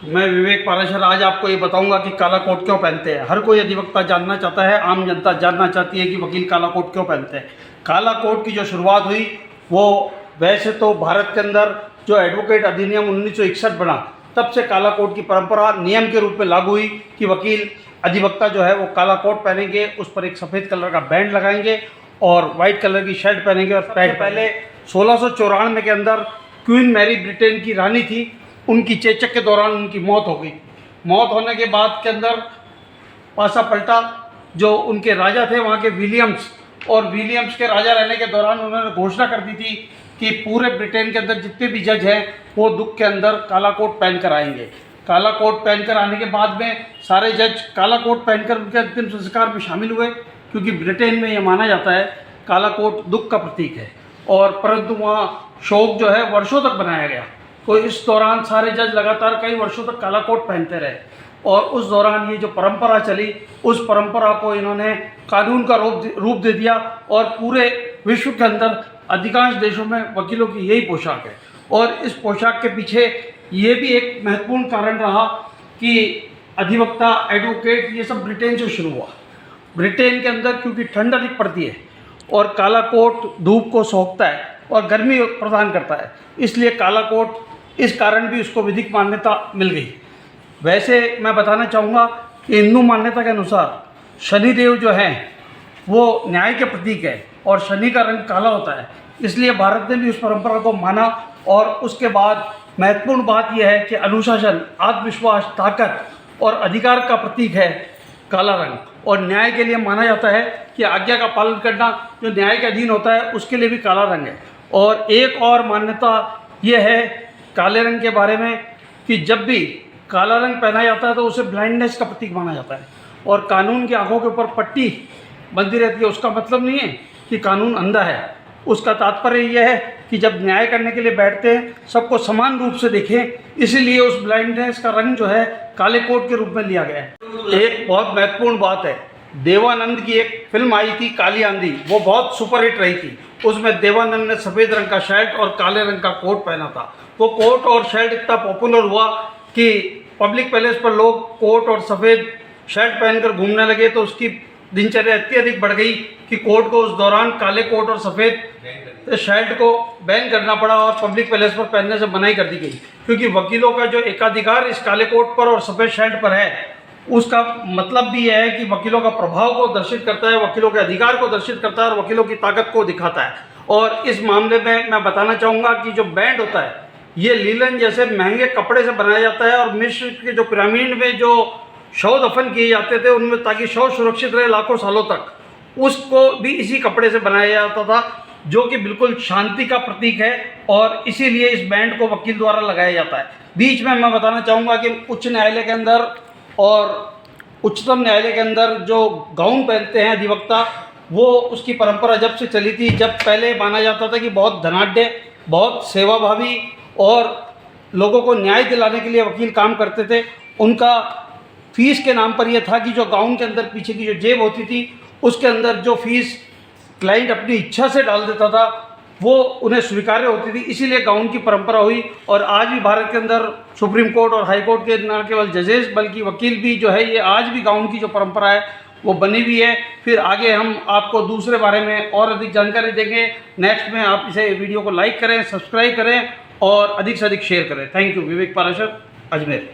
मैं विवेक पाराशर आज आपको ये बताऊंगा कि काला कोट क्यों पहनते हैं। हर कोई अधिवक्ता जानना चाहता है, आम जनता जानना चाहती है कि वकील काला कोट क्यों पहनते हैं। काला कोट की जो शुरुआत हुई वो वैसे तो भारत के अंदर जो एडवोकेट अधिनियम 1961 बना तब से काला कोट की परंपरा नियम के रूप में लागू हुई कि वकील अधिवक्ता जो है वो काला कोट पहनेंगे, उस पर एक सफ़ेद कलर का बैंड लगाएंगे और वाइट कलर की शर्ट पहनेंगे और पैंट। पहले 1694 के अंदर क्वीन मैरी ब्रिटेन की रानी थी, उनकी चेचक के दौरान उनकी मौत हो गई। मौत होने के बाद के अंदर पासा पलटा, जो उनके राजा थे वहाँ के विलियम्स, और विलियम्स के राजा रहने के दौरान उन्होंने घोषणा कर दी थी कि पूरे ब्रिटेन के अंदर जितने भी जज हैं वो दुख के अंदर काला कोट पहन कर आएंगे। काला कोट पहनकर आने के बाद में सारे जज काला कोट पहनकर उनके अंतिम संस्कार में शामिल हुए, क्योंकि ब्रिटेन में ये माना जाता है काला कोट दुख का प्रतीक है। और परंतु वहाँ शोक जो है वर्षों तक बनाया गया, तो इस दौरान सारे जज लगातार कई वर्षों तक काला कोट पहनते रहे। और उस दौरान ये जो परंपरा चली, उस परंपरा को इन्होंने कानून का रूप दे दिया और पूरे विश्व के अंदर अधिकांश देशों में वकीलों की यही पोशाक है। और इस पोशाक के पीछे ये भी एक महत्वपूर्ण कारण रहा कि अधिवक्ता, एडवोकेट, ये सब ब्रिटेन से शुरू हुआ। ब्रिटेन के अंदर क्योंकि ठंड अधिक पड़ती है और काला कोट धूप को सोखता है और गर्मी प्रदान करता है, इसलिए काला कोट इस कारण भी उसको विधिक मान्यता मिल गई। वैसे मैं बताना चाहूँगा कि हिंदू मान्यता के अनुसार शनिदेव जो हैं वो न्याय के प्रतीक है और शनि का रंग काला होता है, इसलिए भारत ने भी उस परंपरा को माना। और उसके बाद महत्वपूर्ण बात यह है कि अनुशासन, आत्मविश्वास, ताकत और अधिकार का प्रतीक है काला रंग, और न्याय के लिए माना जाता है कि आज्ञा का पालन करना जो न्याय के अधीन होता है उसके लिए भी काला रंग है। और एक और मान्यता यह है काले रंग के बारे में कि जब भी काला रंग पहना जाता है तो उसे ब्लाइंडनेस का प्रतीक माना जाता है। और कानून की आंखों के ऊपर पट्टी बंधी रहती है, उसका मतलब नहीं है कि कानून अंधा है। उसका तात्पर्य यह है कि जब न्याय करने के लिए बैठते हैं सबको समान रूप से देखें, इसीलिए उस ब्लाइंडनेस का रंग जो है काले कोट के रूप में लिया गया है। एक बहुत महत्वपूर्ण बात है, देवानंद की एक फिल्म आई थी काली आंधी, वो बहुत सुपरहिट रही थी। उसमें देवानंद ने सफ़ेद रंग का शर्ट और काले रंग का कोट पहना था। वो कोट और शर्ट इतना पॉपुलर हुआ कि पब्लिक पैलेस पर लोग कोट और सफ़ेद शर्ट पहनकर घूमने लगे, तो उसकी दिनचर्या इतनी अधिक बढ़ गई कि कोर्ट को उस दौरान काले कोट और सफ़ेद शर्ट को बैन करना पड़ा और पब्लिक पैलेस पर पहनने से मनाही कर दी गई, क्योंकि वकीलों का जो एकाधिकार इस काले कोट पर और सफ़ेद शर्ट पर है, उसका मतलब भी यह है कि वकीलों का प्रभाव को दर्शित करता है, वकीलों के अधिकार को दर्शित करता है और वकीलों की ताकत को दिखाता है। और इस मामले में मैं बताना चाहूँगा कि जो बैंड होता है ये लीलन जैसे महंगे कपड़े से बनाया जाता है, और मिस्र के जो पिरामिड में जो शव दफन किए जाते थे उनमें, ताकि शव सुरक्षित रहे लाखों सालों तक, उसको भी इसी कपड़े से बनाया जाता था, जो कि बिल्कुल शांति का प्रतीक है। और इसीलिए इस बैंड को वकील द्वारा लगाया जाता है। बीच में मैं बताना चाहूँगा कि उच्च न्यायालय के अंदर और उच्चतम न्यायालय के अंदर जो गाउन पहनते हैं अधिवक्ता, वो उसकी परंपरा जब से चली थी, जब पहले माना जाता था कि बहुत धनाढ़, बहुत सेवाभावी और लोगों को न्याय दिलाने के लिए वकील काम करते थे। उनका फीस के नाम पर यह था कि जो गाउन के अंदर पीछे की जो जेब होती थी उसके अंदर जो फीस क्लाइंट अपनी इच्छा से डाल देता था वो उन्हें स्वीकार्य होती थी, इसीलिए गाउन की परंपरा हुई। और आज भी भारत के अंदर सुप्रीम कोर्ट और हाई कोर्ट के न केवल जजेस बल्कि वकील भी जो है, ये आज भी गाउन की जो परंपरा है वो बनी हुई है। फिर आगे हम आपको दूसरे बारे में और अधिक जानकारी देंगे नेक्स्ट में। आप इसे वीडियो को लाइक करें, सब्सक्राइब करें और अधिक से अधिक शेयर करें। Thank you. Vivek Parashar, Ajmer.